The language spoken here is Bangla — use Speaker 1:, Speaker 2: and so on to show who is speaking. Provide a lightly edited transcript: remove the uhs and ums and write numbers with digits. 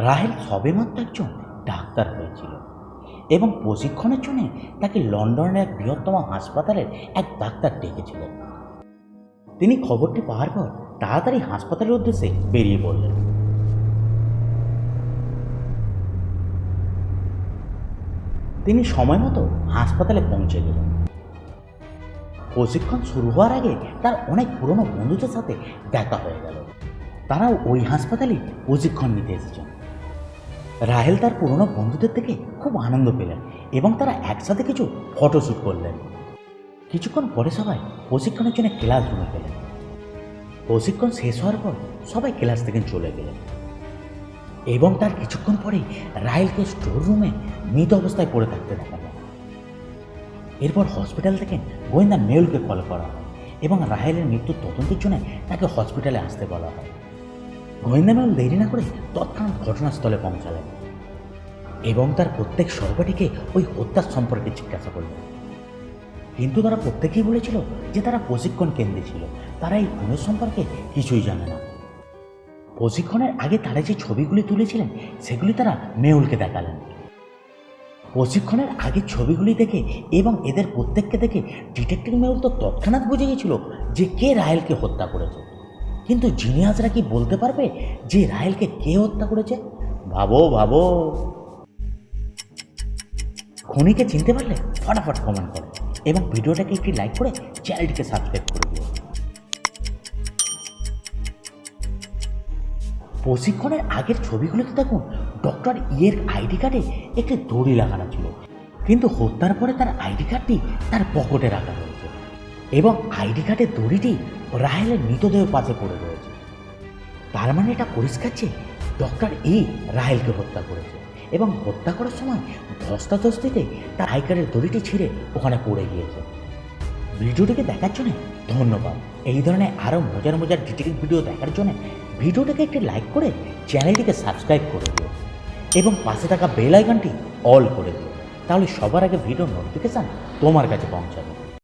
Speaker 1: রাহেল সবেমাত্র একজন ডাক্তার হয়েছিল এবং প্রশিক্ষণের জন্য তাকে লন্ডনের এক বৃহত্তম হাসপাতালের এক ডাক্তার ডেকেছিলেন। তিনি খবরটি পাওয়ার পর তাড়াতাড়ি হাসপাতালের উদ্দেশ্যে বেরিয়ে পড়লেন। তিনি সময় মতো হাসপাতালে পৌঁছে গেলেন। প্রশিক্ষণ শুরু হওয়ার আগে তার অনেক পুরনো বন্ধুদের সাথে দেখা হয়ে গেল। তারাও ওই হাসপাতালে প্রশিক্ষণ নিতে এসেছেন। রাহেল তার পুরনো বন্ধুদের থেকে খুব আনন্দ পেলেন এবং তারা একসাথে কিছু ফটোশ্যুট করলেন। কিছুক্ষণ পরে সবাই প্রশিক্ষণের জন্য ক্লাস রুমে গেলেন। প্রশিক্ষণ শেষ হওয়ার পর সবাই ক্লাস থেকে চলে গেলেন এবং তার কিছুক্ষণ পরেই রাহেলকে স্টোর রুমে মৃত অবস্থায় পড়ে থাকতে দেখা গেল। এরপর হসপিটাল থেকে গোয়েন্দা মেহুলকে কল করা হয় এবং রাহেলের মৃত্যুর তদন্তের জন্য তাকে হসপিটালে আসতে বলা হয়। গোয়েন্দা মেহুল দেরি না করে তৎক্ষণাৎ ঘটনাস্থলে পৌঁছালেন এবং তার প্রত্যেক সহপাঠীকে ওই হত্যার সম্পর্কে জিজ্ঞাসা করলেন। কিন্তু তারা প্রত্যেকেই বলেছিল যে তারা প্রশিক্ষণ কেন্দ্রে ছিল, তারা এই খুনের সম্পর্কে কিছুই জানে না। প্রশিক্ষণের আগে তারা যে ছবিগুলি তুলেছিলেন সেগুলি তারা মেহুলকে দেখালেন। প্রশিক্ষণের আগের ছবিগুলি দেখে এবং এদের প্রত্যেককে দেখে ডিটেকটিভ মেহুল তো তৎক্ষণাৎ বুঝে গেছিল যে কে রাহেলকে হত্যা করেছে। কিন্তু জিনিয়াসরা কি বলতে পারবে যে রাহেলকে কে হত্যা করেছে? ভাবো ভাবো। খুনিকে চিনতে পারলে ফটাফট কমেন্ট করো এবং ভিডিওটাকে একটি লাইক করে চ্যানেলটিকে সাবস্ক্রাইব করে দিও। প্রশিক্ষণের আগের ছবিগুলোতে দেখুন ডক্টর ইয়ের আইডি কার্ডে একটি দড়ি লাগানো ছিল, কিন্তু হত্যার পরে তার আইডি কার্ডটি তার পকেটে রাখা হয়েছে এবং আইডি কার্ডের দড়িটি রাহেলের মৃতদেহের পাশে পড়ে রয়েছে। তার মানে এটা পরিষ্কার যে ডক্টর ই রাহেলকে হত্যা করেছে এবং হত্যা করার সময় ধস্তাধস্তিতে তার আই কার্ডের দড়িটি ছিঁড়ে ওখানে পড়ে গিয়েছে। ভিডিওটিকে দেখার জন্য ধন্যবাদ। এই ধরনের আরও মজার মজার ডিটেইল ভিডিও দেখার জন্য ভিডিওটাকে একটি লাইক করে চ্যানেলটিকে সাবস্ক্রাইব করে দিও এবং পাশে থাকা বেল আইকনটি অল করে দিও, তাহলে সবার আগে ভিডিও নোটিফিকেশান তোমার কাছে পৌঁছাবে।